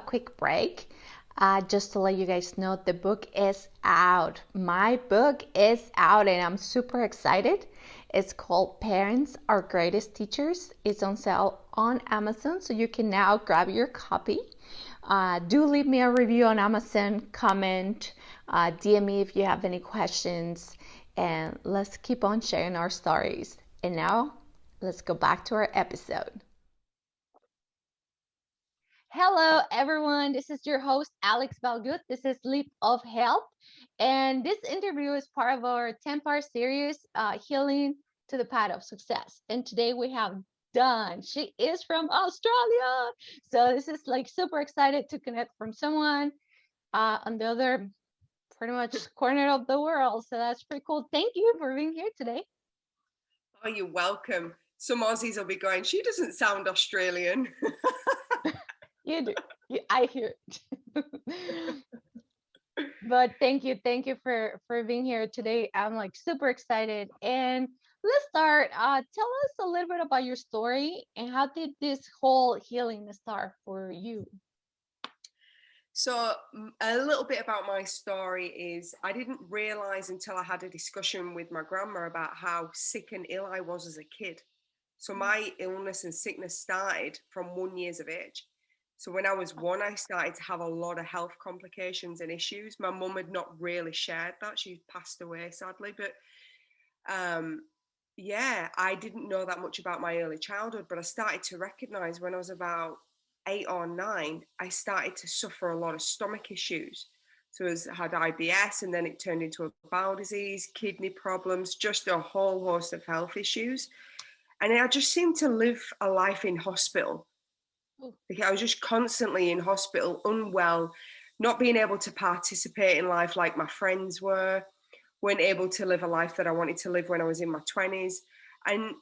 quick break. Just to let you guys know, the book is out. My book is out, and I'm super excited. It's called Parents Are Greatest Teachers. It's on sale on Amazon, so you can now grab your copy. Do leave me a review on Amazon, comment, DM me if you have any questions, and let's keep on sharing our stories. And now, let's go back to our episode. Hello, everyone. This is your host, Alex Balgut. This is Leap of Health. And this interview is part of our 10-part series, Healing to the Path of Success. And today we have Dawn. She is from Australia. So this is like super excited to connect from someone on the other pretty much corner of the world. So that's pretty cool. Thank you for being here today. Oh, you're welcome. Some Aussies will be going, she doesn't sound Australian. You do. I hear it. But thank you for being here today. I'm like super excited. And let's start. Tell us a little bit about your story and how did this whole healing start for you? So a little bit about my story is I didn't realize until I had a discussion with my grandma about how sick and ill I was as a kid. So my illness and sickness started from 1 year of age. So when I was one, I started to have a lot of health complications and issues. My mum had not really shared that. She passed away, sadly. But yeah, I didn't know that much about my early childhood, but I started to recognize when I was about 8 or 9, I started to suffer a lot of stomach issues. So I had IBS, and then it turned into a bowel disease, kidney problems, just a whole host of health issues. And I just seemed to live a life in hospital. Like I was just constantly in hospital, unwell, not being able to participate in life like my friends weren't able to live a life that I wanted to live when I was in my 20s. And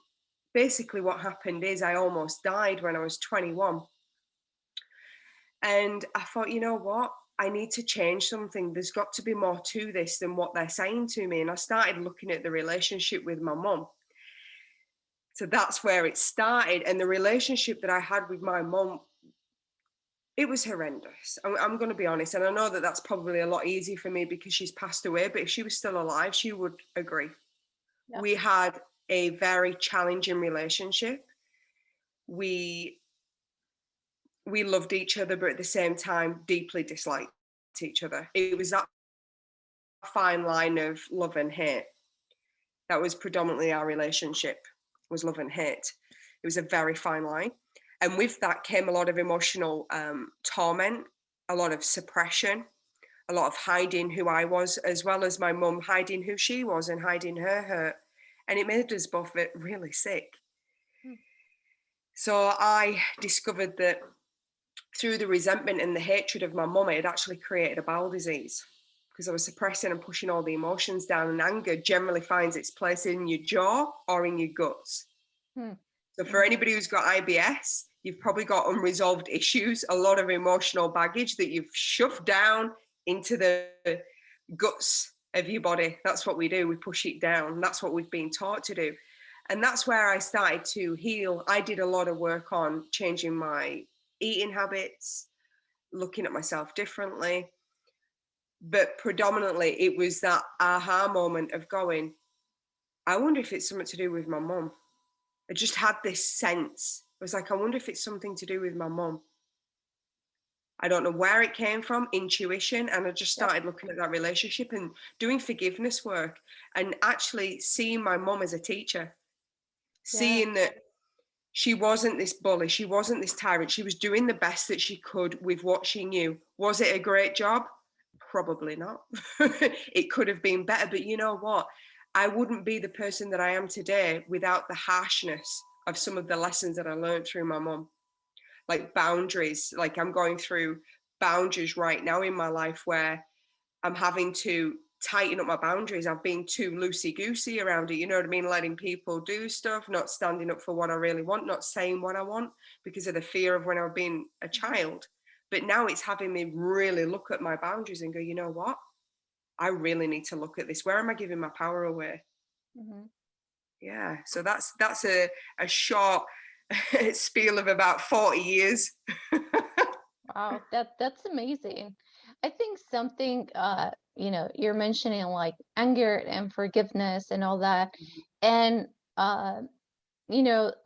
basically what happened is I almost died when I was 21. And I thought, you know what? I need to change something. There's got to be more to this than what they're saying to me. And I started looking at the relationship with my mum. So that's where it started. And the relationship that I had with my mum, it was horrendous. I'm going to be honest. And I know that that's probably a lot easier for me because she's passed away. But if she was still alive, she would agree. Yep. We had a very challenging relationship. We loved each other, but at the same time, deeply disliked each other. It was that fine line of love and hate. That was predominantly our relationship, was love and hate. It was a very fine line. And with that came a lot of emotional torment, a lot of suppression, a lot of hiding who I was, as well as my mum hiding who she was and hiding her hurt. And it made us both really sick. So I discovered that through the resentment and the hatred of my mum, it had actually created a bowel disease because I was suppressing and pushing all the emotions down, and anger generally finds its place in your jaw or in your guts. So for anybody who's got IBS, you've probably got unresolved issues, a lot of emotional baggage that you've shoved down into the guts of your body. That's what we do. We push it down. That's what we've been taught to do. And that's where I started to heal. I did a lot of work on changing my eating habits, looking at myself differently. But predominantly it was that aha moment of going, I wonder if it's something to do with my mum. I just had this sense. I was like, I wonder if it's something to do with my mum. I don't know where it came from, intuition. And I just started looking at that relationship and doing forgiveness work and actually seeing my mum as a teacher, seeing that she wasn't this bully. She wasn't this tyrant. She was doing the best that she could with what she knew. Was it a great job? Probably not. It could have been better. But you know what? I wouldn't be the person that I am today without the harshness of some of the lessons that I learned through my mum. Like boundaries. Like I'm going through boundaries right now in my life where I'm having to tighten up my boundaries. I've been too loosey-goosey around it, you know what I mean? Letting people do stuff, not standing up for what I really want, not saying what I want because of the fear of when I was being a child. But now it's having me really look at my boundaries and go, you know what? I really need to look at this. Where am I giving my power away? Yeah, so that's a short spiel of about 40 years. Wow, that's amazing. I think something you're mentioning like anger and forgiveness and all that. Mhm. And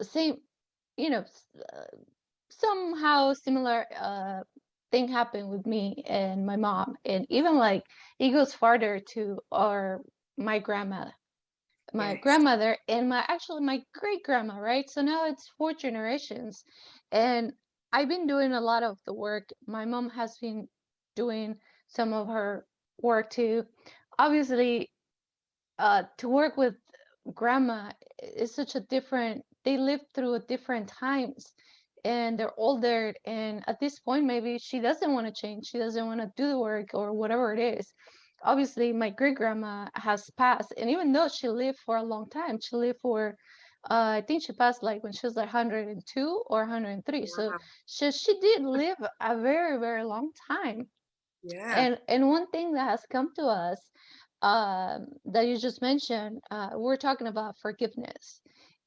same, you know, s- uh, somehow similar thing happened with me and my mom. And even like it goes farther to our my Yes. grandmother and my great grandma, right? So now it's four generations. And I've been doing a lot of the work. My mom has been doing some of her work too. Obviously, to work with grandma is such a different, they lived through a different times and they're older. And at this point, maybe she doesn't want to change. She doesn't want to do the work or whatever it is. Obviously, my great grandma has passed. And even though she lived for a long time, she lived for, I think she passed like when she was like 102 or 103. So Wow. she did live a very, very long time. Yeah. And one thing that has come to us that you just mentioned, we're talking about forgiveness.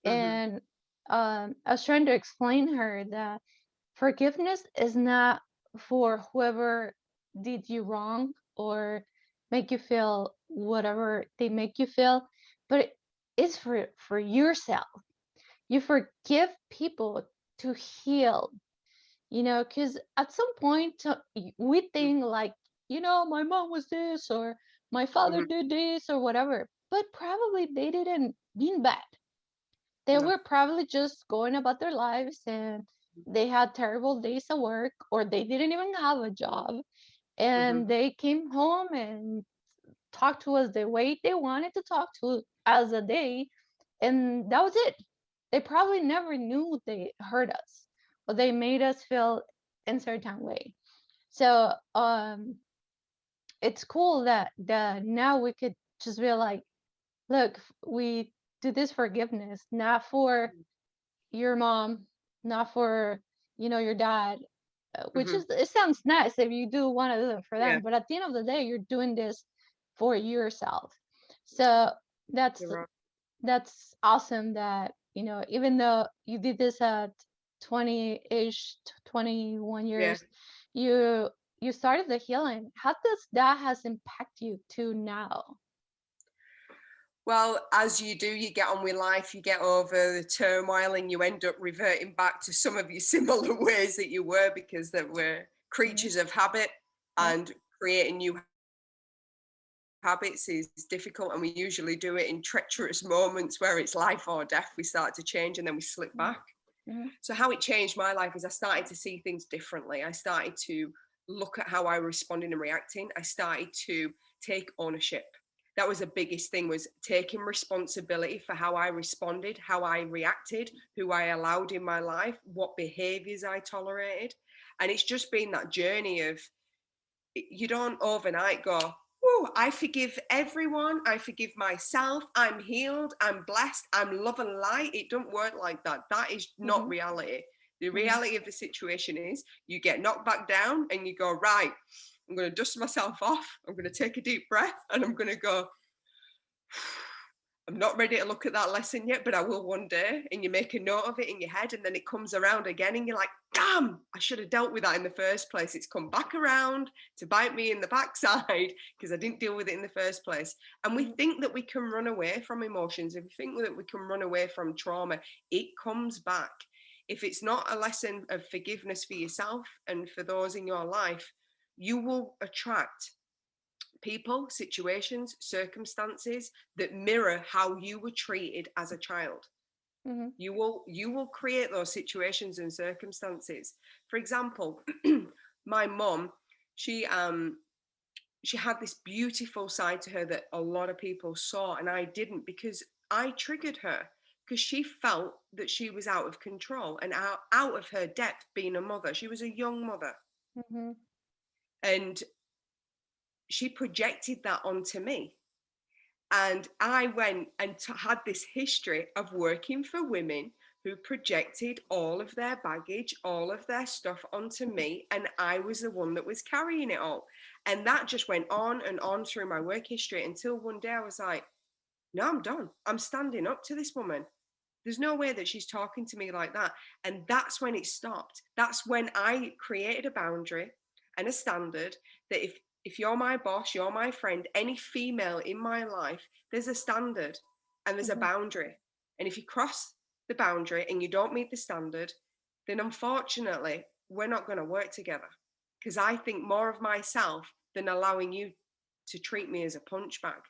Hmm. And I was trying to explain her that forgiveness is not for whoever did you wrong or make you feel whatever they make you feel, but it's for yourself. You forgive people to heal, because at some point we think like, my mom was this or my father Hmm. did this or whatever, but probably they didn't mean bad. They No. were probably just going about their lives and they had terrible days at work or they didn't even have a job Hmm. and they came home and talked to us the way they wanted to talk to us a day, and that was it. They probably never knew they hurt us or they made us feel in certain way. So it's cool that now we could just be like, look, we do this forgiveness, not for your mom, not for your dad, which Hmm. is, it sounds nice if you do want to do it for Yeah. them, but at the end of the day, you're doing this for yourself. So that's You're right. that's awesome that, even though you did this at 20-ish, 21 Yeah. years, you you started the healing. How does that has impact you to now? Well, as you do, you get on with life, you get over the turmoil, and you end up reverting back to some of your similar ways that you were, because that we're Hmm. creatures of habit, Yeah. and creating new habits is difficult. And we usually do it in treacherous moments where it's life or death. We start to change and then we slip back. Hmm. So, how it changed my life is I started to see things differently. I started to look at how I was responding and reacting. I started to take ownership. That was the biggest thing, was taking responsibility for how I responded, how I reacted, who I allowed in my life, what behaviors I tolerated. And it's just been that journey of, you don't overnight go, "Whoa, I forgive everyone. I forgive myself. I'm healed. I'm blessed. I'm love and light." It don't work like that. That is not Hmm. reality. The Hmm. reality of the situation is you get knocked back down and you go, "Right, I'm going to dust myself off. I'm going to take a deep breath and I'm going to go, I'm not ready to look at that lesson yet, but I will one day." And you make a note of it in your head, and then it comes around again, and you're like, "Damn, I should have dealt with that in the first place. It's come back around to bite me in the backside because I didn't deal with it in the first place." And we Hmm. think that we can run away from emotions. If we think that we can run away from trauma, it comes back. If it's not a lesson of forgiveness for yourself and for those in your life, you will attract people, situations, circumstances that mirror how you were treated as a child. Hmm. You will create those situations and circumstances. For example, my mom, she she had this beautiful side to her that a lot of people saw and I didn't, because I triggered her, because she felt that she was out of control and out of her depth being a mother. She was a young mother, Hmm. and she projected that onto me. And I went and had this history of working for women who projected all of their baggage, all of their stuff onto me. And I was the one that was carrying it all. And that just went on and on through my work history until one day I was like, no, I'm done. I'm standing up to this woman. There's no way that she's talking to me like that. And that's when it stopped. That's when I created a boundary and a standard that if you're my boss, you're my friend, any female in my life, there's a standard and there's a boundary. And if you cross the boundary and you don't meet the standard, then unfortunately, we're not going to work together. Because I think more of myself than allowing you to treat me as a punchbag,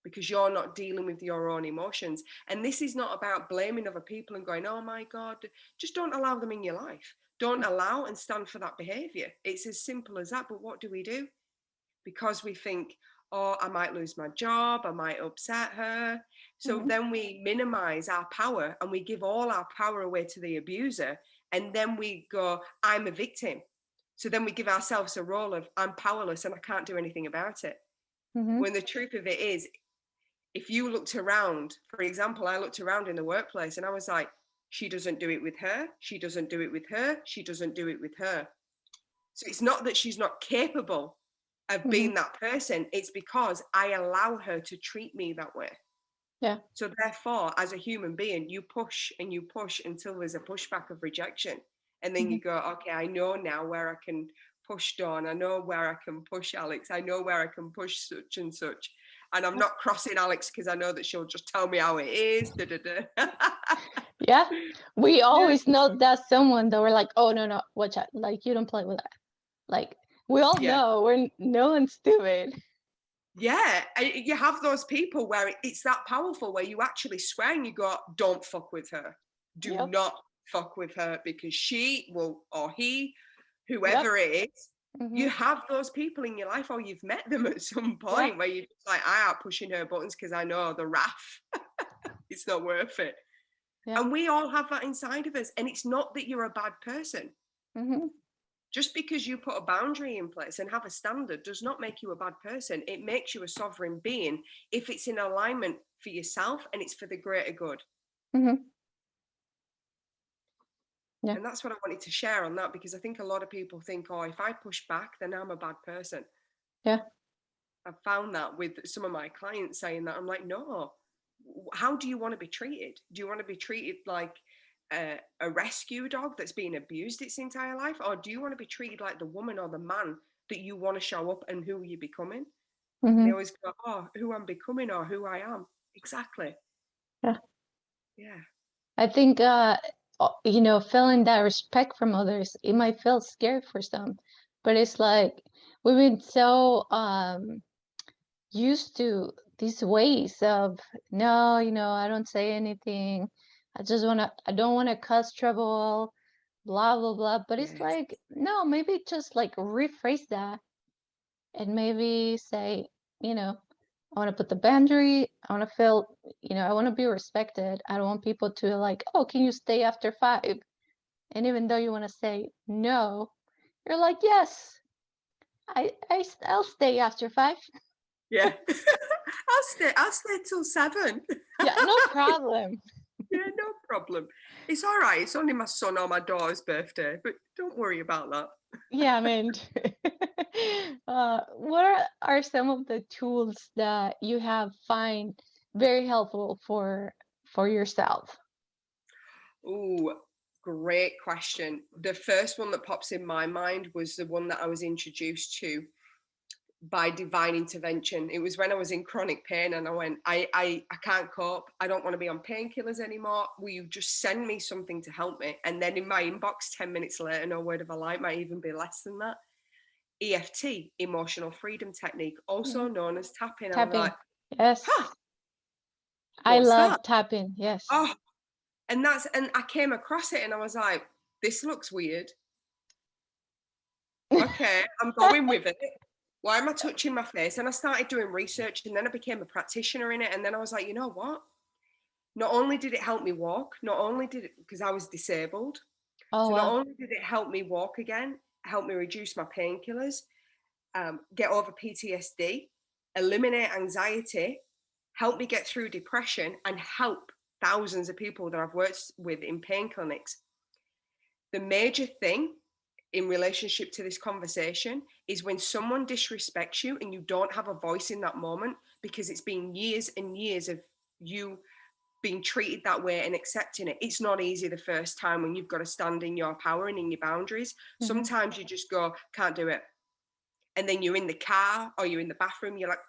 because you're not dealing with your own emotions. And this is not about blaming other people and going, oh my God, just don't allow them in your life. Don't allow and stand for that behavior. It's as simple as that. But what do? Because we think, oh, I might lose my job, I might upset her. So then we minimize our power and we give all our power away to the abuser. And then we go, I'm a victim. So then we give ourselves a role of, I'm powerless and I can't do anything about it. When the truth of it is, if you looked around, for example, I looked around in the workplace and I was like, she doesn't do it with her, she doesn't do it with her, she doesn't do it with her. So it's not that she's not capable of being that person, it's because I allow her to treat me that way. Yeah. So therefore, as a human being, you push and you push until there's a pushback of rejection. And then you go, okay, I know now where I can push Dawn. I know where I can push Alex. I know where I can push such and such. And I'm not crossing Alex because I know that she'll just tell me how it is. Da, da, da. Yeah. We always know that someone that we're like, oh, no, watch out. Like, you don't play with that. Like, we all know no one's stupid. Yeah, you have those people where it's that powerful, where you actually swear and you go, don't fuck with her. Do not fuck with her, because she will, or he, whoever it is, you have those people in your life, or you've met them at some point where you're just like, I am pushing her buttons because I know the wrath. It's not worth it. And we all have that inside of us. And it's not that you're a bad person. Just because you put a boundary in place and have a standard does not make you a bad person. It makes you a sovereign being if it's in alignment for yourself and it's for the greater good. Yeah. And that's what I wanted to share on that, because I think a lot of people think, oh, if I push back, then I'm a bad person. Yeah. I've found that with some of my clients saying that. I'm like, no, how do you want to be treated? Do you want to be treated like a rescue dog that's been abused its entire life? Or do you want to be treated like the woman or the man that you want to show up and who you're becoming? They always go, oh, who I'm becoming or who I am. Exactly. Yeah. Yeah. I think, feeling that respect from others, it might feel scary for some, but it's like we've been so used to these ways of, no, I don't say anything. I don't want to cause trouble, blah, blah, blah. But it's Yes. like, no, maybe just like rephrase that and maybe say, I want to put the boundary. I want to feel, I want to be respected. I don't want people to like, oh, can you stay after 5? And even though you want to say no, you're like, yes, I'll stay after 5. Yeah. I'll stay till 7. Yeah, no problem. Yeah, no problem. It's all right. It's only my son or my daughter's birthday, but don't worry about that. Yeah, I mean, what are some of the tools that you have find very helpful for yourself? Oh, great question. The first one that pops in my mind was the one that I was introduced to by divine intervention. It was when I was in chronic pain and I went, I can't cope. I don't want to be on painkillers anymore. Will you just send me something to help me? And then in my inbox 10 minutes later, no word of a lie, might even be less than that, EFT, emotional freedom technique, also known as tapping. I'm Tapping. like, Yes. huh, I what's that? love tapping. Yes. Oh, and I came across it and I was like, this looks weird. Okay, I'm going with it. Why am I touching my face? And I started doing research and then I became a practitioner in it. And then I was like, you know what? Not only did it help me walk, not only did it, because I was disabled. Oh, So not wow. only did it help me walk again, help me reduce my painkillers, get over PTSD, eliminate anxiety, help me get through depression, and help thousands of people that I've worked with in pain clinics. The major thing in relationship to this conversation is when someone disrespects you and you don't have a voice in that moment, because it's been years and years of you being treated that way and accepting it. It's not easy the first time when you've got to stand in your power and in your boundaries. Mm-hmm. Sometimes you just go, can't do it. And then you're in the car or you're in the bathroom, you're like,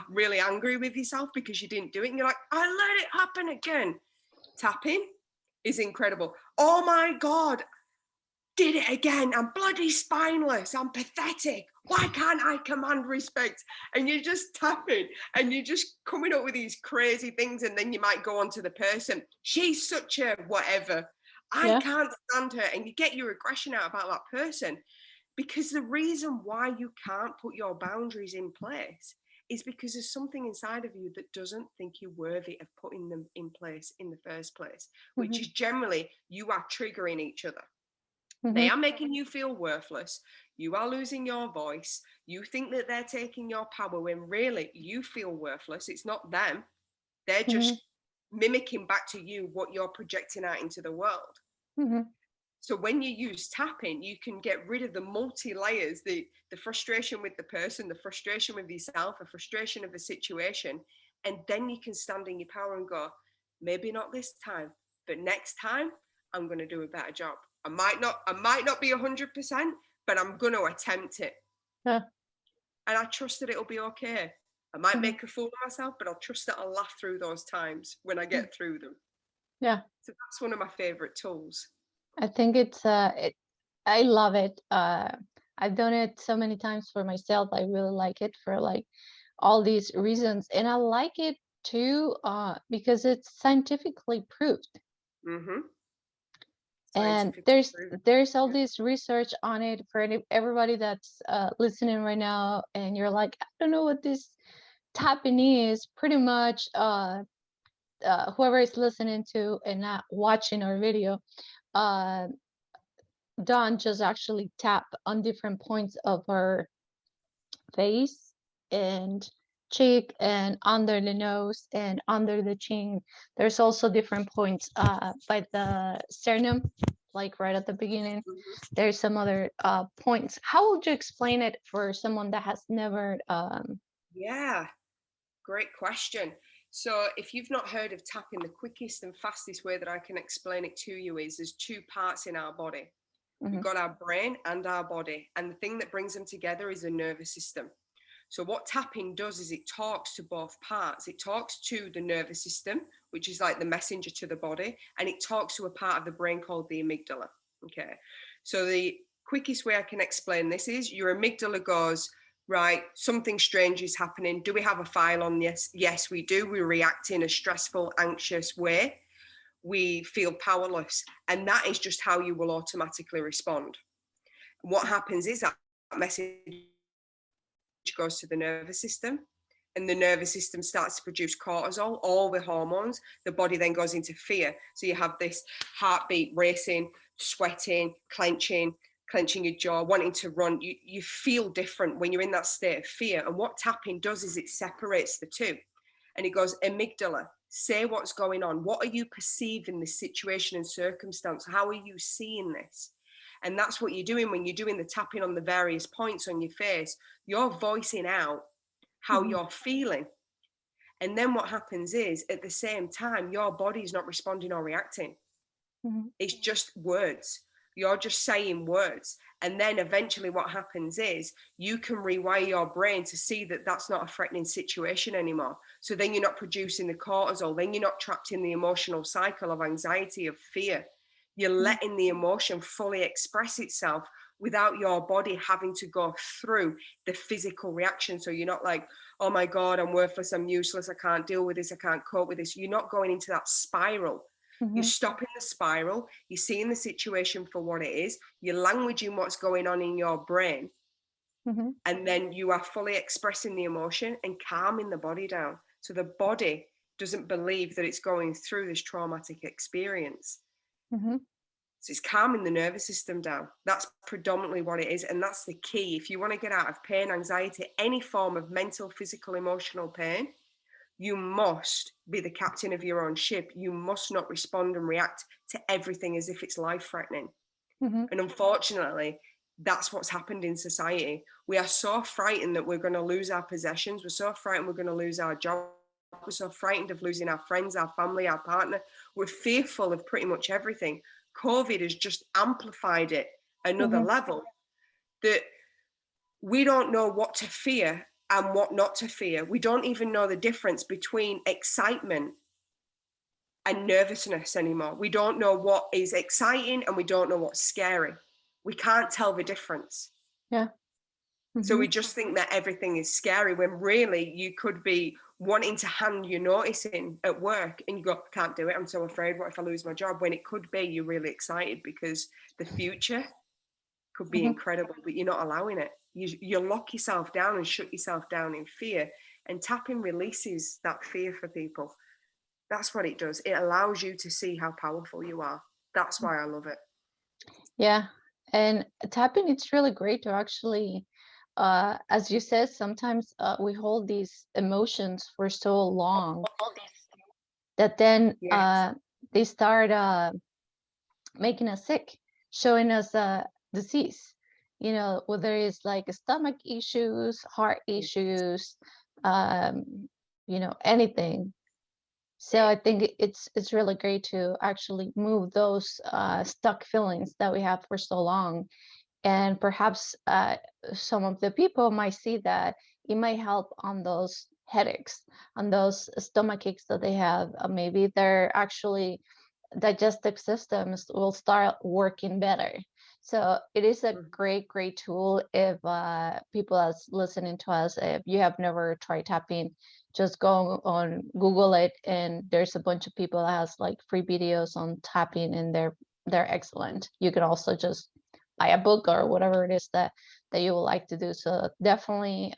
really angry with yourself because you didn't do it. And you're like, I let it happen again. Tapping is incredible. Oh my God, did it again. I'm bloody spineless. I'm pathetic. Why can't I command respect? And you're just tapping and you're just coming up with these crazy things. And then you might go on to the person. She's such a whatever. I Yeah. can't stand her. And you get your aggression out about that person. Because the reason why you can't put your boundaries in place is because there's something inside of you that doesn't think you're worthy of putting them in place in the first place, which Mm-hmm. is generally you are triggering each other. Mm-hmm. They are making you feel worthless. You are losing your voice. You think that they're taking your power when really you feel worthless. It's not them. They're Mm-hmm. just mimicking back to you what you're projecting out into the world. Mm-hmm. So when you use tapping, you can get rid of the multi-layers, the frustration with the person, the frustration with yourself, the frustration of the situation. And then you can stand in your power and go, maybe not this time, but next time I'm going to do a better job. I might not be 100%, but I'm going to attempt it. Yeah. And I trust that it'll be okay. I might Mm-hmm. make a fool of myself, but I'll trust that I'll laugh through those times when I get through them. Yeah. So that's one of my favorite tools. I think I love it. I've done it so many times for myself. I really like it for like all these reasons. And I like it too, because it's scientifically proved. Mm-hmm. And Scientifically there's proven. there's all Yeah. this research on it for everybody that's listening right now, and you're like, I don't know what this tapping is. Pretty much, whoever is listening to and not watching our video, uh, Dawn just actually tap on different points of her face and cheek and under the nose and under the chin. There's also different points by the sternum, like right at the beginning. Mhm. There's some other points. How would you explain it for someone that has never Yeah, great question. So, if you've not heard of tapping, the quickest and fastest way that I can explain it to you is there's two parts in our body. We've mhm, got our brain and our body, and the thing that brings them together is the nervous system. So, what tapping does is it talks to both parts. It talks to the nervous system, which is like the messenger to the body, and it talks to a part of the brain called the amygdala. Okay. So, the quickest way I can explain this is your amygdala goes, right, something strange is happening. Do we have a file on this? Yes, we do. We react in a stressful, anxious way. We feel powerless. And that is just how you will automatically respond. What happens is that message goes to the nervous system, and the nervous system starts to produce cortisol, all the hormones. The body then goes into fear. So you have this heartbeat racing, sweating, clenching your jaw, wanting to run. You feel different when you're in that state of fear. And what tapping does is it separates the two. And it goes, amygdala, say what's going on. What are you perceiving this situation and circumstance? How are you seeing this? And that's what you're doing when you're doing the tapping on the various points on your face. You're voicing out how mhm, you're feeling. And then what happens is at the same time, your body's not responding or reacting. mhm, It's just words. You're just saying words. And then eventually what happens is you can rewire your brain to see that that's not a threatening situation anymore. So then you're not producing the cortisol. Then you're not trapped in the emotional cycle of anxiety, of fear. You're mhm, letting the emotion fully express itself without your body having to go through the physical reaction. So you're not like, oh my God, I'm worthless, I'm useless, I can't deal with this, I can't cope with this. You're not going into that spiral. You're mhm, stopping the spiral. You're seeing the situation for what it is. You're languaging what's going on in your brain. mhm, And then you are fully expressing the emotion and calming the body down. So the body doesn't believe that it's going through this traumatic experience. mhm, So it's calming the nervous system down. That's predominantly what it is. And that's the key. If you want to get out of pain, anxiety, any form of mental, physical, emotional pain, you must be the captain of your own ship. You must not respond and react to everything as if it's life threatening. mhm, And unfortunately, that's what's happened in society. We are so frightened that we're going to lose our possessions. We're so frightened we're going to lose our job. We're so frightened of losing our friends, our family, our partner. We're fearful of pretty much everything. COVID has just amplified it another Mhm. level, that we don't know what to fear and what not to fear. We don't even know the difference between excitement and nervousness anymore. We don't know what is exciting and we don't know what's scary. We can't tell the difference. Yeah. So we Mhm. just think that everything is scary when really you could be wanting to hand your notice in at work and you go, I can't do it. I'm so afraid. What if I lose my job? When it could be you're really excited because the future could be Mhm. incredible, but you're not allowing it. You lock yourself down and shut yourself down in fear. And tapping releases that fear for people. That's what it does. It allows you to see how powerful you are. That's why I love it. Yeah. And tapping, it's really great to actually, as you said, sometimes we hold these emotions for so long that then Yes. they start making us sick, showing us disease. Whether it's like stomach issues, heart issues, um, anything. So I think it's really great to actually move those stuck feelings that we have for so long. And perhaps some of the people might see that it might help on those headaches, on those stomach aches that they have. Maybe they're actually digestive systems will start working better. So it is a Mhm. great, great tool if people that's listening to us, if you have never tried tapping, just go on Google it, and there's a bunch of people that has like free videos on tapping, and they're excellent. You can also just buy a book or whatever it is that you would like to do. So definitely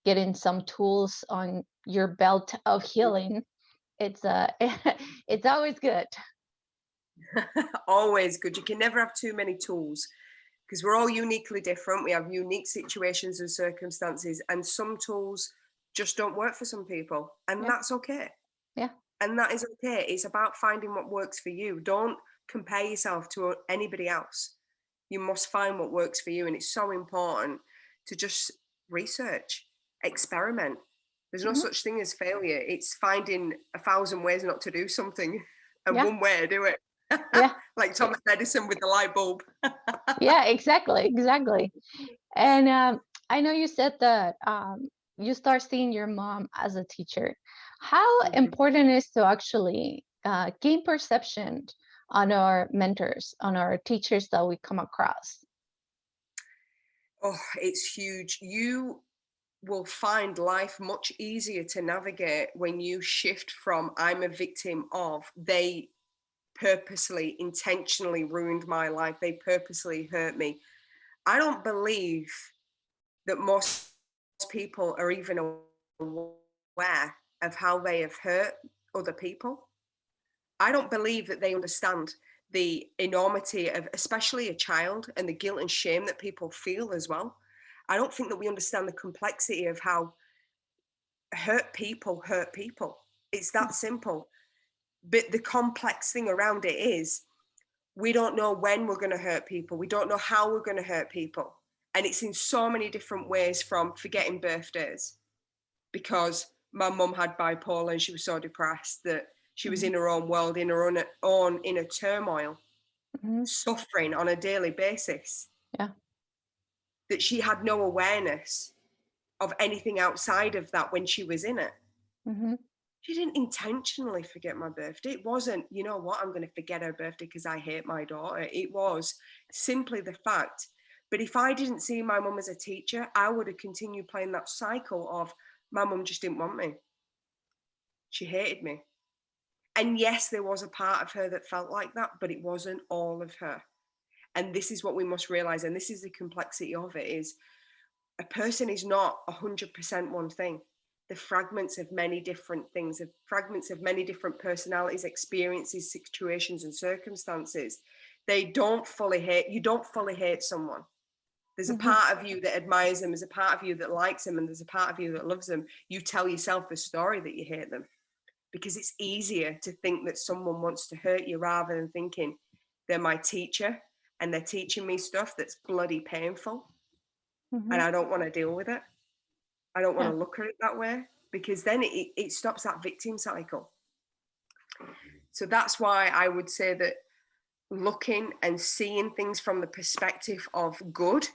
getting some tools on your belt of healing. It's it's always good. Always good. You can never have too many tools because we're all uniquely different. We have unique situations and circumstances, and some tools just don't work for some people, and Yeah, that's okay. yeah. And that is okay. It's about finding what works for you. Don't compare yourself to anybody else. You must find what works for you. And it's so important to just research, experiment. There's no Mhm. such thing as failure. It's finding 1,000 ways not to do something and Yeah, one way to do it. yeah, Like e- Thomas Edison with the light bulb. yeah, exactly, exactly. And I know you said that you start seeing your mom as a teacher. How Mhm. important is to actually gain perception on our mentors, on our teachers that we come across? Oh, it's huge. You will find life much easier to navigate when you shift from I'm a victim of, they purposely, intentionally ruined my life, they purposely hurt me. I don't believe that most people are even aware of how they have hurt other people. I don't believe that they understand the enormity of, especially a child, and the guilt and shame that people feel as well. I don't think that we understand the complexity of how hurt people hurt people. It's that simple. But the complex thing around it is we don't know when we're going to hurt people. We don't know how we're going to hurt people. And it's in so many different ways, from forgetting birthdays, because my mum had bipolar and she was so depressed that she was Mhm. in her own world, in her own inner turmoil, Mhm. suffering on a daily basis, Yeah. that she had no awareness of anything outside of that when she was in it. Mhm. She didn't intentionally forget my birthday. It wasn't, you know what, I'm going to forget her birthday because I hate my daughter. It was simply the fact. But if I didn't see my mum as a teacher, I would have continued playing that cycle of my mum just didn't want me. She hated me. And yes, there was a part of her that felt like that, but it wasn't all of her. And this is what we must realize. And this is the complexity of it, is a person is not 100% one thing. The fragments of many different things, the fragments of many different personalities, experiences, situations, and circumstances. They don't fully hate, you don't fully hate someone. There's a Mhm. part of you that admires them, there's a part of you that likes them, and there's a part of you that loves them. You tell yourself the story that you hate them, because it's easier to think that someone wants to hurt you rather than thinking they're my teacher and they're teaching me stuff that's bloody painful and Mhm. I don't want to deal with it. I don't want Yeah. to look at it that way, because then it stops that victim cycle. So that's why I would say that looking and seeing things from the perspective of good,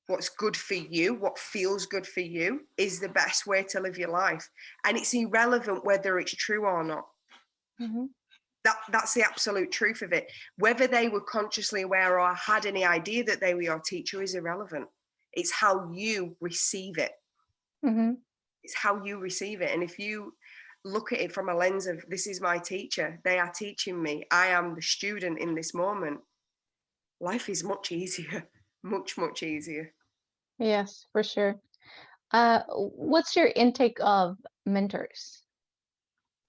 what's good for you, what feels good for you, is the best way to live your life. And it's irrelevant whether it's true or not. Mm-hmm. That's the absolute truth of it. Whether they were consciously aware or had any idea that they were your teacher is irrelevant. It's how you receive it. Mm-hmm. It's how you receive it. And if you look at it from a lens of, this is my teacher, they are teaching me, I am the student in this moment, life is much easier, much, much easier. Yes, for sure. What's your intake of mentors?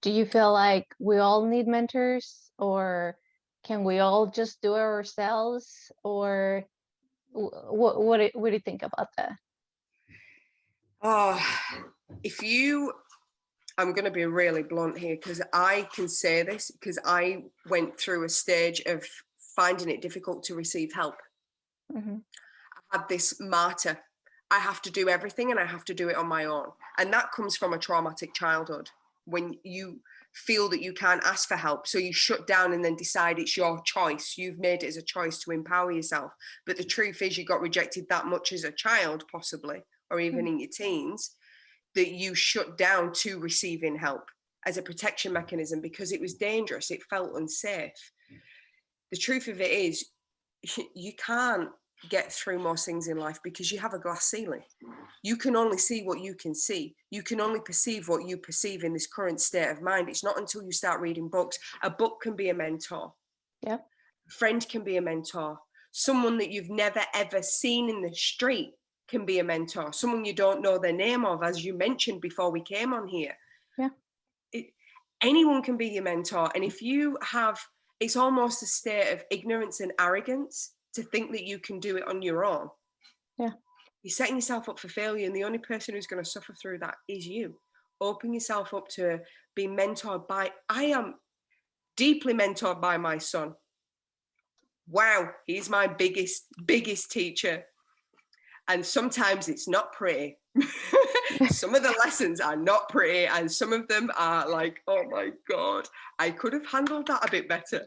Do you feel like we all need mentors, or can we all just do it ourselves? Or what do you think about that? Oh, I'm going to be really blunt here because I can say this because I went through a stage of finding it difficult to receive help. Mm-hmm. I had this martyr. I have to do everything and I have to do it on my own. And that comes from a traumatic childhood when you feel that you can't ask for help. So you shut down and then decide it's your choice. You've made it as a choice to empower yourself. But the truth is you got rejected that much as a child, possibly, or even in your teens, that you shut down to receiving help as a protection mechanism because it was dangerous. It felt unsafe. The truth of it is you can't get through most things in life because you have a glass ceiling. You can only see what you can see. You can only perceive what you perceive in this current state of mind. It's not until you start reading books. A book can be a mentor. Yeah. A friend can be a mentor. Someone that you've never ever seen in the street can be a mentor. Someone you don't know the name of, as you mentioned before we came on here. Yeah. Anyone can be your mentor. And if you have, it's almost a state of ignorance and arrogance to think that you can do it on your own. Yeah. You're setting yourself up for failure, and the only person who's going to suffer through that is you. Open yourself up to being mentored by, I am deeply mentored by my son. Wow, he's my biggest teacher. And sometimes it's not pretty. Some of the lessons are not pretty, and some of them are like, oh my God, I could have handled that a bit better.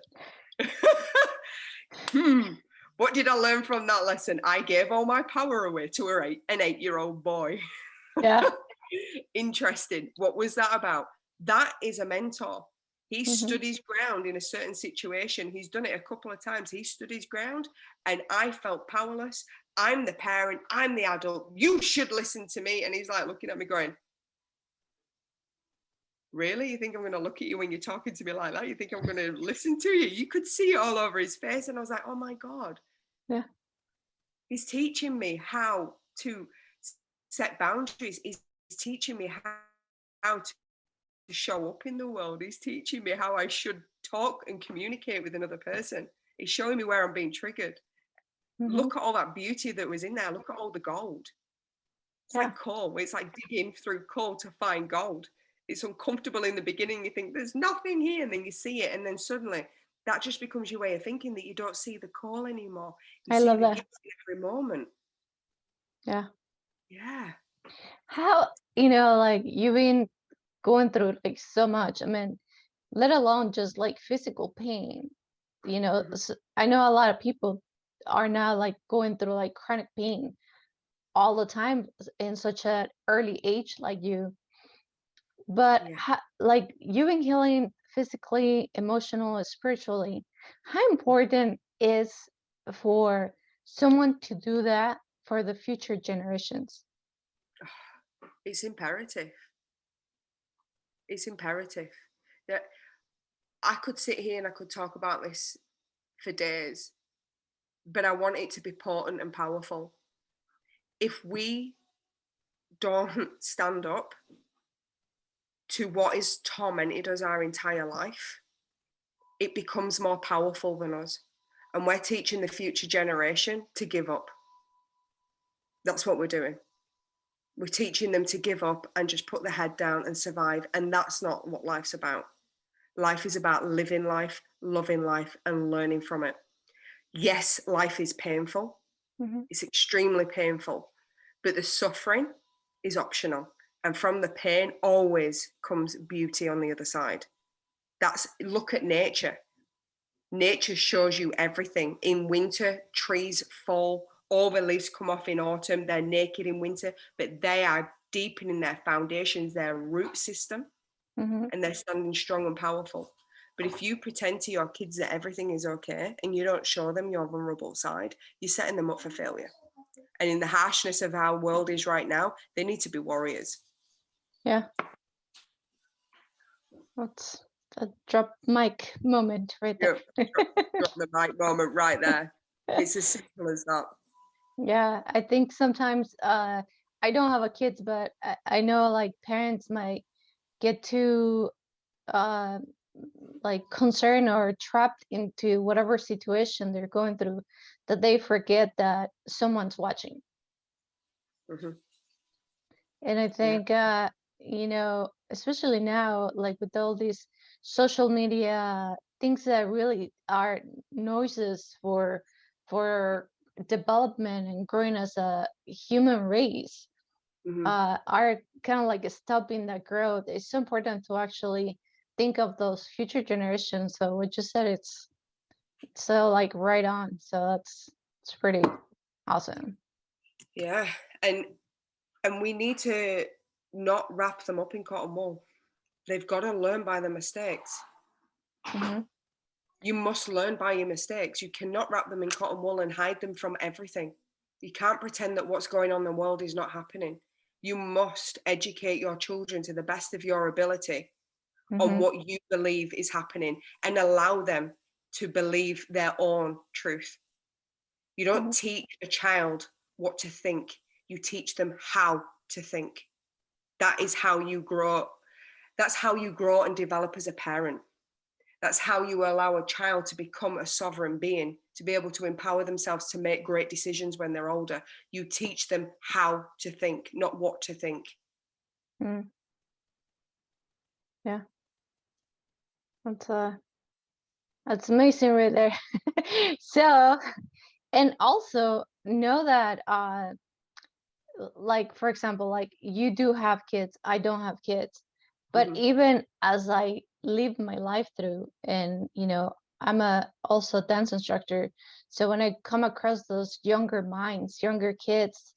What did I learn from that lesson? I gave all my power away to an 8-year-old boy. Yeah. Interesting. What was that about? That is a mentor. He Mm-hmm. stood his ground in a certain situation. He's done it a couple of times. He stood his ground and I felt powerless. I'm the parent. I'm the adult. You should listen to me. And he's like looking at me going, really? You think I'm going to look at you when you're talking to me like that? You think I'm going to listen to you? You could see it all over his face. And I was like, oh my God. Yeah. He's teaching me how to set boundaries. He's teaching me how to show up in the world. He's teaching me how I should talk and communicate with another person. He's showing me where I'm being triggered. Mm-hmm. Look at all that beauty that was in there. Look at all the gold. It's like coal. It's like digging through coal to find gold. It's uncomfortable in the beginning. You think there's nothing here, and then you see it, and then suddenly that just becomes your way of thinking that you don't see the coal anymore. You I see love the that. gifts in every moment. Yeah. Yeah. How, like you've been going through like so much. I mean, let alone just like physical pain. I know a lot of people are now like going through like chronic pain all the time in such an early age like you. But Yeah. like you've been healing physically, emotionally, spiritually. How important is for someone to do that for the future generations? It's imperative. It's imperative. Yeah. I could sit here and I could talk about this for days, but I want it to be potent and powerful. If we don't stand up to what has tormented us our entire life, it becomes more powerful than us. And we're teaching the future generation to give up. That's what we're doing. We're teaching them to give up and just put their head down and survive. And that's not what life's about. Life is about living life, loving life, and learning from it. Yes, life is painful. Mm-hmm. It's extremely painful, but the suffering is optional. And from the pain always comes beauty on the other side. Look at nature. Nature shows you everything. In winter, trees fall, all the leaves come off in autumn, they're naked in winter, but they are deepening their foundations, their root system, and they're standing strong and powerful. But if you pretend to your kids that everything is okay and you don't show them your vulnerable side, you're setting them up for failure. And in the harshness of our world is right now, they need to be warriors. Yeah. That's a drop mic moment right there. Drop the mic moment right there. It's as simple as that. Yeah, I think sometimes I don't have a kids, but I know like parents might get too uh like concerned or trapped into whatever situation they're going through that they forget that someone's watching. Mm-hmm. And I think especially now, like with all these social media things that really are noises for development and growing as a human race, Mm-hmm. are kind of like stopping that growth. It's so important to actually think of those future generations. So what you said, it's so like right on. So it's pretty awesome. Yeah. And we need to not wrap them up in cotton wool. They've got to learn by their mistakes. Mm-hmm. You must learn by your mistakes. You cannot wrap them in cotton wool and hide them from everything. You can't pretend that what's going on in the world is not happening. You must educate your children to the best of your ability on Mm-hmm. what you believe is happening and allow them to believe their own truth. You don't teach a child what to think, you teach them how to think. That is how you grow. That's how you grow and develop as a parent. That's how you allow a child to become a sovereign being, to be able to empower themselves to make great decisions when they're older. You teach them how to think, not what to think. Mm. Yeah, that's amazing right there. So, and also know that like for example, like you do have kids, I don't have kids, but Mm-hmm. even as I live my life through, and I'm a also dance instructor, so when I come across those younger minds, younger kids,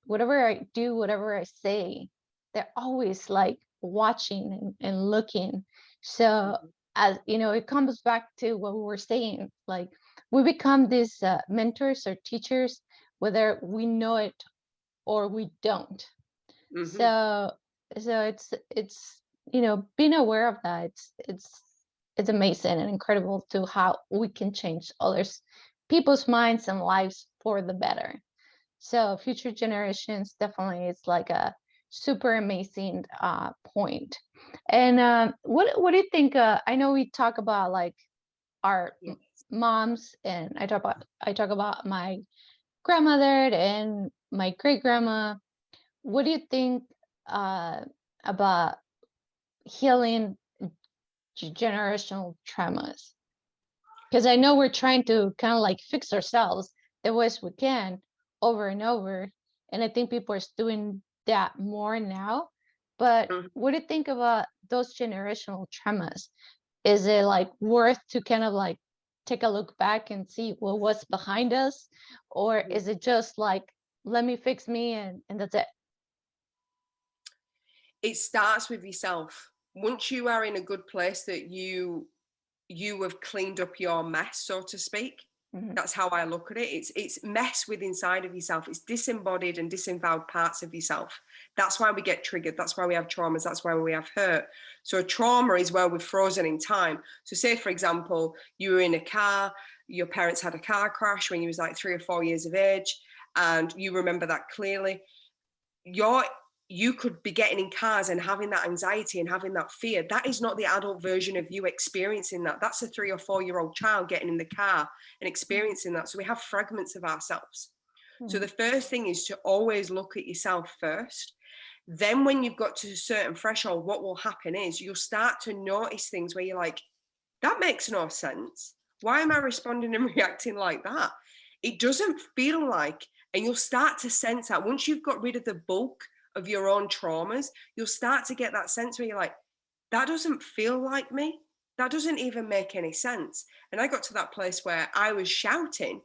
whatever I do, whatever I say, they're always like watching and looking. So Mm-hmm. as it comes back to what we were saying, like we become these mentors or teachers whether we know it or we don't. Mm-hmm. So it's being aware of that, it's amazing and incredible to how we can change others people's minds and lives for the better. So future generations definitely is like a super amazing point. And what do you think? I know we talk about like our Yeah. moms, and I talk about my grandmother and my great grandma. What do you think uh, about healing generational traumas? Because I know we're trying to kind of like fix ourselves the ways we can over and over. And I think people are doing that more now. But Mm-hmm. what do you think about those generational traumas? Is it like worth to kind of like take a look back and see, well, what's behind us? Or is it just like, let me fix me and that's it? It starts with yourself. Once you are in a good place that you have cleaned up your mess, so to speak. Mhm. That's how I look at it. It's mess with inside of yourself. It's disembodied and disemboweled parts of yourself. That's why we get triggered. That's why we have traumas. That's why we have hurt. So a trauma is where we're frozen in time. So say, for example, you were in a car, your parents had a car crash when you was like 3 or 4 years of age, and you remember that clearly. You could be getting in cars and having that anxiety and having that fear. That is not the adult version of you experiencing that. That's a 3 or 4 year old child getting in the car and experiencing that. So we have fragments of ourselves. So the Mhm. first thing is to always look at yourself first. Then when you've got to a certain threshold, what will happen is you'll start to notice things where you're like, that makes no sense. Why am I responding and reacting like that? It doesn't feel like, and you'll start to sense that once you've got rid of the bulk of your own traumas, you'll start to get that sense where you're like, that doesn't feel like me. That doesn't even make any sense. And I got to that place where I was shouting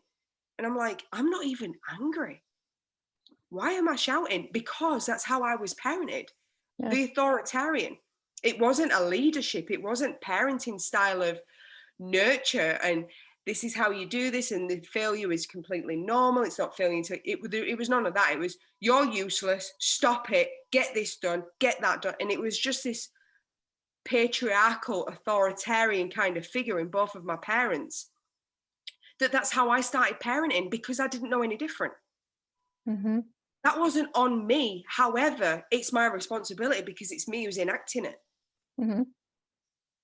and I'm like, I'm not even angry. Why am I shouting? Because that's how I was parented. Yeah. The authoritarian. It wasn't a leadership. It wasn't parenting style of nurture and this is how you do this and the failure is completely normal. It's not failing to it was none of that. It was you're useless, stop it, get this done, get that done. And it was just this patriarchal authoritarian kind of figure in both of my parents. That's how I started parenting because I didn't know any different. Mm-hmm. That wasn't on me. However, it's my responsibility because it's me who's enacting it. Mm-hmm.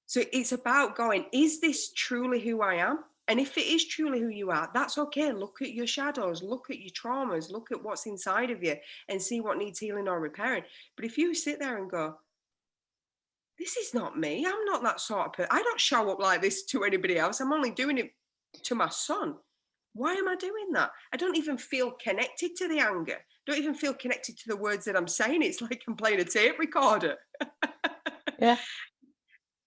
So it's about going, is this truly who I am? And if it is truly who you are, that's okay. Look at your shadows, look at your traumas, look at what's inside of you and see what needs healing or repairing. But if you sit there and go, this is not me, I'm not that sort of person. I don't show up like this to anybody else. I'm only doing it to my son. Why am I doing that? I don't even feel connected to the anger. I don't even feel connected to the words that I'm saying. It's like I'm playing a tape recorder. Yeah.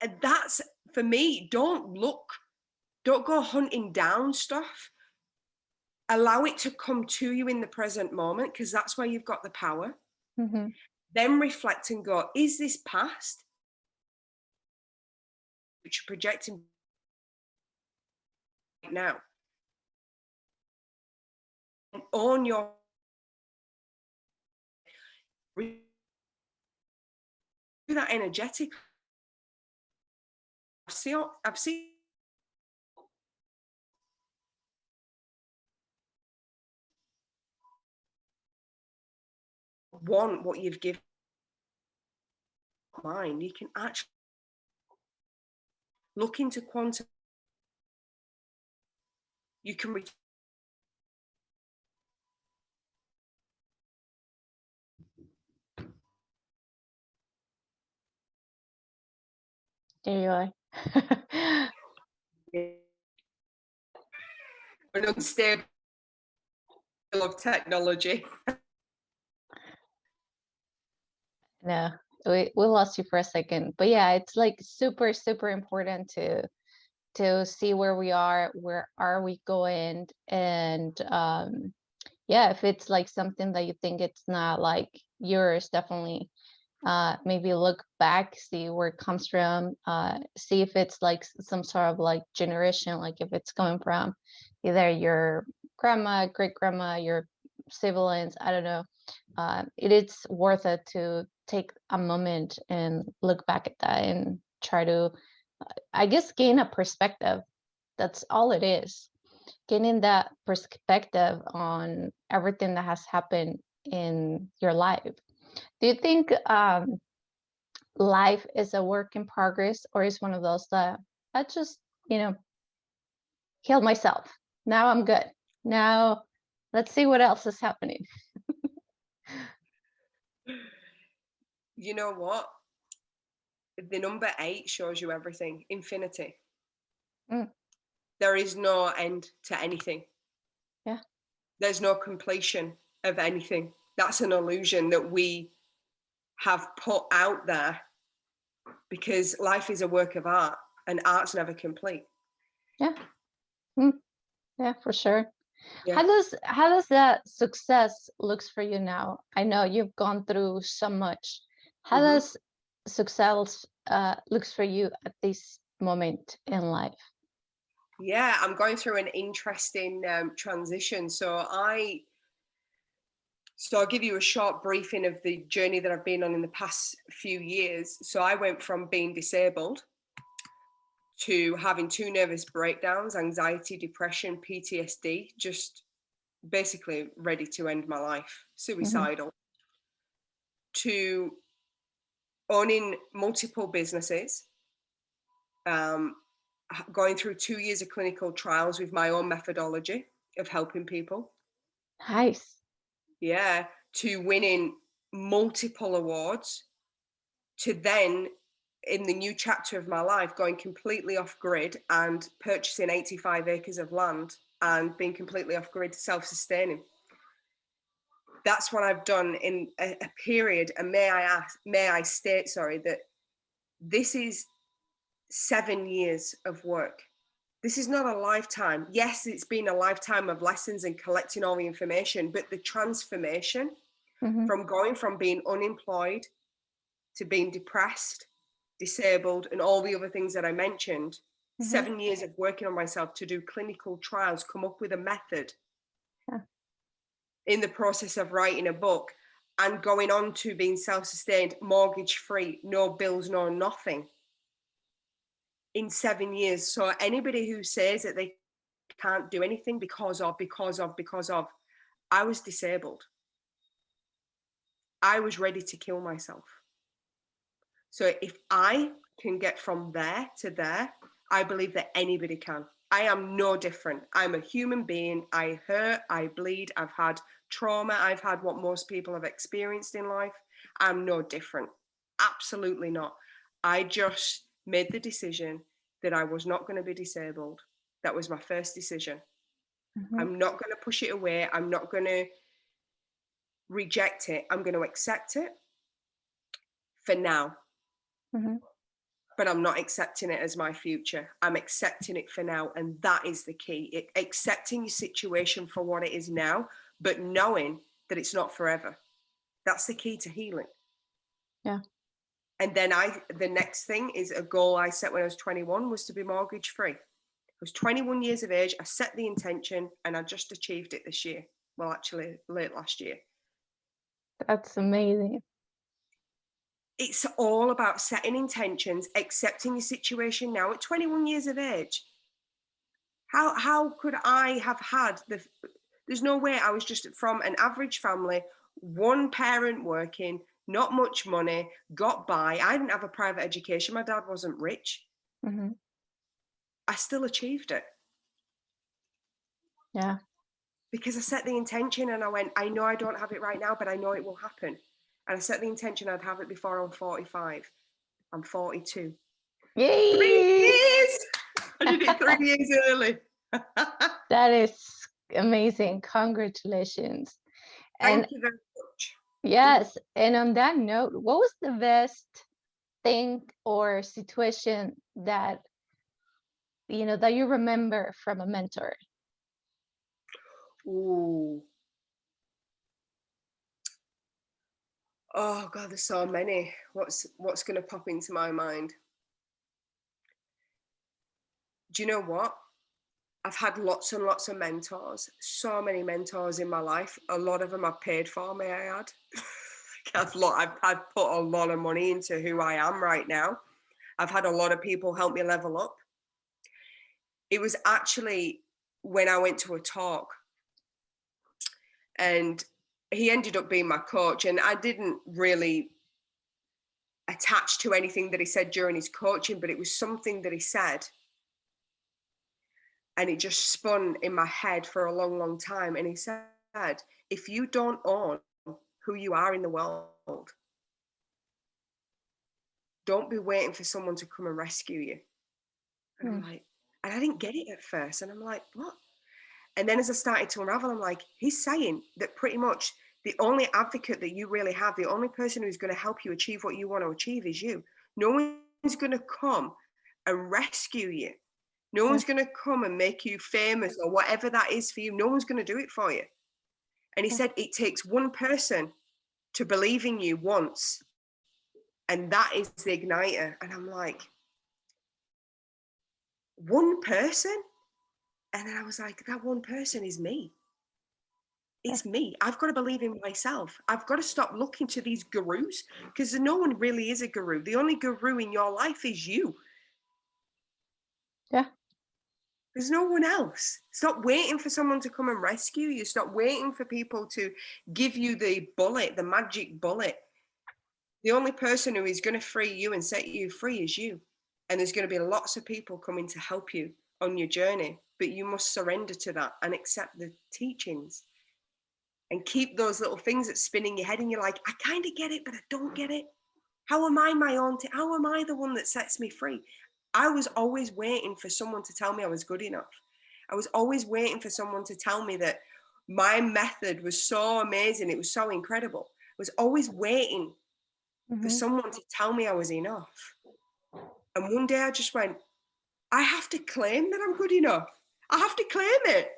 And that's, for me, don't go hunting down stuff. Allow it to come to you in the present moment because that's where you've got the power. Mm-hmm. Then reflect and go, is this past? Which you're projecting right now. And own your do that energetic. I've seen want what you've given mind. You can actually look into quantum. You can There you are. an unstable of technology. No, we lost you for a second. But yeah, it's like super, super important to see where we are, where are we going, and yeah, if it's like something that you think it's not like yours, definitely maybe look back, see where it comes from, see if it's like some sort of like generation, like if it's coming from either your grandma, great grandma, your siblings, I don't know. It is worth it to take a moment and look back at that and try to, I guess, gain a perspective. That's all it is. Gaining that perspective on everything that has happened in your life. Do you think life is a work in progress, or is one of those that I just, you know, healed myself? Now I'm good. Now let's see what else is happening. You know what? The number 8 shows you everything. Infinity. Mm, There is no end to anything. yeah. There's no completion of anything. That's an illusion that we have put out there because life is a work of art and art's never complete. Yeah. Mm, yeah, for sure. Yeah. How does that success looks for you now? I know you've gone through so much. How Mm-hmm. does success looks for you at this moment in life? Yeah, I'm going through an interesting transition. So I'll give you a short briefing of the journey that I've been on in the past few years. So I went from being disabled to having 2 nervous breakdowns, anxiety, depression, PTSD, just basically ready to end my life, Mm-hmm. suicidal, to owning multiple businesses, going through 2 years of clinical trials with my own methodology of helping people. Nice. Yeah, to winning multiple awards, to then in the new chapter of my life going completely off grid and purchasing 85 acres of land and being completely off grid, self-sustaining. that's what I've done in a period. And may I state, sorry, that this is 7 years of work. This is not a lifetime. Yes, it's been a lifetime of lessons and collecting all the information, but the transformation Mm-hmm. from going from being unemployed to being depressed, disabled, and all the other things that I mentioned, Mm-hmm. 7 years of working on myself to do clinical trials, come up with a method, Yeah. in the process of writing a book, and going on to being self-sustained, mortgage-free, no bills, no nothing, in 7 years. So anybody who says that they can't do anything because of, I was disabled. I was ready to kill myself. So if I can get from there to there, I believe that anybody can. I am no different. I'm a human being. I hurt, I bleed, I've had trauma, I've had what most people have experienced in life. I'm no different. Absolutely not. I just made the decision that I was not going to be disabled. That was my first decision. Mm-hmm. I'm not going to push it away. I'm not going to reject it. I'm going to accept it for now. Mm-hmm. But I'm not accepting it as my future. I'm accepting it for now. And that is the key. Accepting your situation for what it is now, but knowing that it's not forever. That's the key to healing. Yeah. And then the next thing is a goal I set when I was 21 was to be mortgage free. I was 21 years of age. I set the intention and I just achieved it this year. Well, actually late last year. That's amazing. It's all about setting intentions, accepting your situation now at 21 years of age. How could I have had there's no way. I was just from an average family, one parent working, not much money, got by. I didn't have a private education. My dad wasn't rich. Mm-hmm. I still achieved it Yeah. because I set the intention and I went, I know I don't have it right now, but I know it will happen. And I set the intention I'd have it before I'm 45. I'm 42. 3 Yay! years! I did it 3 years early. That is amazing. Congratulations. And Thank you very much. yes, and on that note, what was the best thing or situation that that you remember from a mentor? Ooh. Oh God, there's so many. What's going to pop into my mind? Do you know what? I've had lots and lots of mentors. So many mentors in my life. A lot of them I've paid for. May I add? I've put a lot of money into who I am right now. I've had a lot of people help me level up. It was actually when I went to a talk, and he ended up being my coach, and I didn't really attach to anything that he said during his coaching, but it was something that he said and it just spun in my head for a long, long time. And he said, if you don't own who you are in the world, don't be waiting for someone to come and rescue you. And I'm like, and I didn't get it at first. And I'm like, what? And then as I started to unravel, I'm like, he's saying that pretty much the only advocate that you really have, the only person who's going to help you achieve what you want to achieve is you. No one's going to come and rescue you. No one's going to come and make you famous or whatever that is for you. No one's going to do it for you. And he said, it takes one person to believe in you once. And that is the igniter. And I'm like, one person? And then I was like, that one person is me. It's me. I've got to believe in myself. I've got to stop looking to these gurus because no one really is a guru. The only guru in your life is you. Yeah. There's no one else. Stop waiting for someone to come and rescue you. Stop waiting for people to give you the bullet, the magic bullet. The only person who is going to free you and set you free is you. And there's going to be lots of people coming to help you on your journey, but you must surrender to that and accept the teachings and keep those little things that spin in your head and you're like, I kind of get it, but I don't get it. How am I my own? How am I the one that sets me free? I was always waiting for someone to tell me I was good enough. I was always waiting for someone to tell me that My method was so amazing. It was so incredible. I was always waiting for Mm-hmm. someone to tell me I was enough. And one day I just went, I have to claim that I'm good enough. I have to claim it.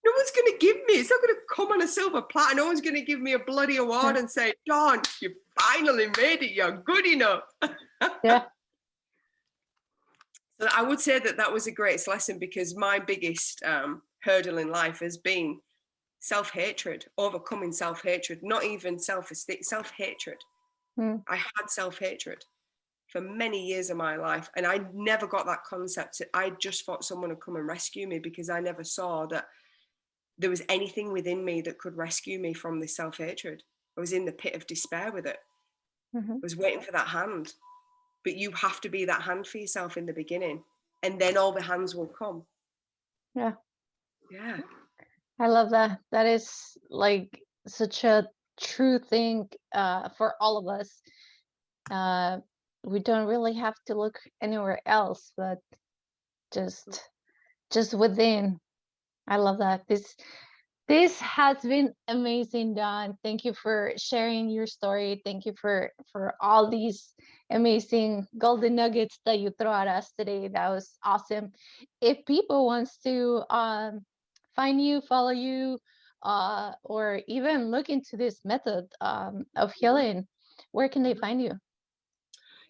No one's going to give me, it's not going to come on a silver platter. No one's going to give me a bloody award and say, Dawn, you finally made it. You're good enough. Yeah. So I would say that that was the greatest lesson, because my biggest hurdle in life has been self-hatred, overcoming self-hatred, not even self-esteem, self-hatred. Mm. I had self-hatred for many years of my life, and I never got that concept. I just thought someone would come and rescue me, because I never saw that there was anything within me that could rescue me from this self-hatred. I was in the pit of despair with it. Mm-hmm. I was waiting for that hand, but you have to be that hand for yourself in the beginning, and then all the hands will come. Yeah. Yeah. I love that. That is like such a true thing for all of us. We don't really have to look anywhere else, but just within. I love that. This has been amazing, Dawn. Thank you for sharing your story. Thank you for all these amazing golden nuggets that you throw at us today. That was awesome. If people wants to find you, follow you, or even look into this method of healing, where can they find you?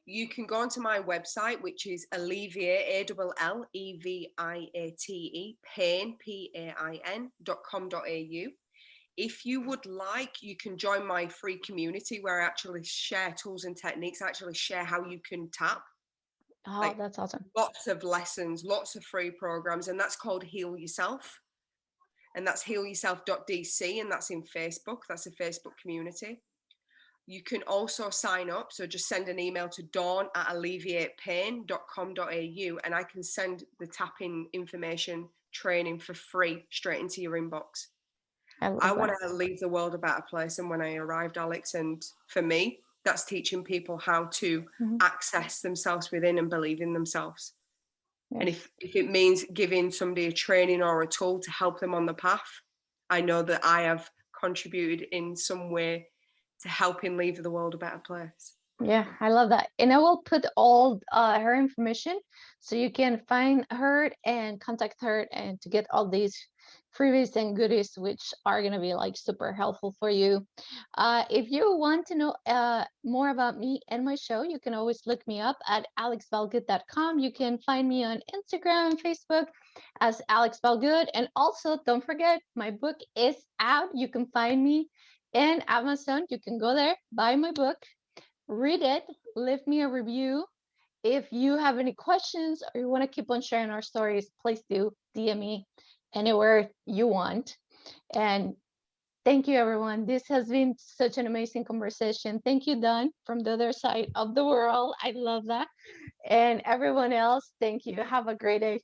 You can go onto my website, which is Alleviate, Alleviate, pain, pain.com.au. If you would like, you can join my free community where I actually share tools and techniques. I actually share how you can tap. Oh, Like, that's awesome. lots of lessons, lots of free programs, and that's called Heal Yourself. And that's healyourself.dc, and that's in Facebook. That's a Facebook community. You can also sign up. So just send an email to dawn@alleviatepain.com.au, and I can send the tapping information training for free straight into your inbox. I I love want that. to leave the world a better place. And when I arrived, Alex, and for me, that's teaching people how to Mhm. access themselves within and believe in themselves. And Yes. if it means giving somebody a training or a tool to help them on the path, I know that I have contributed in some way to helping leave the world a better place. Yeah, I love that. And I will put all her information so you can find her and contact her and to get all these freebies and goodies, which are going to be like super helpful for you. If you want to know more about me and my show, you can always look me up at alexvalgood.com. You can find me on Instagram and Facebook as Alex Valgood. And also, don't forget, my book is out. You can find me in Amazon. You can go there, buy my book, read it, leave me a review. If you have any questions or you want to keep on sharing our stories, please do DM me anywhere you want. And thank you, everyone. This has been such an amazing conversation. Thank you, Dawn, from the other side of the world. I love that. And everyone else, thank you. Have a great day.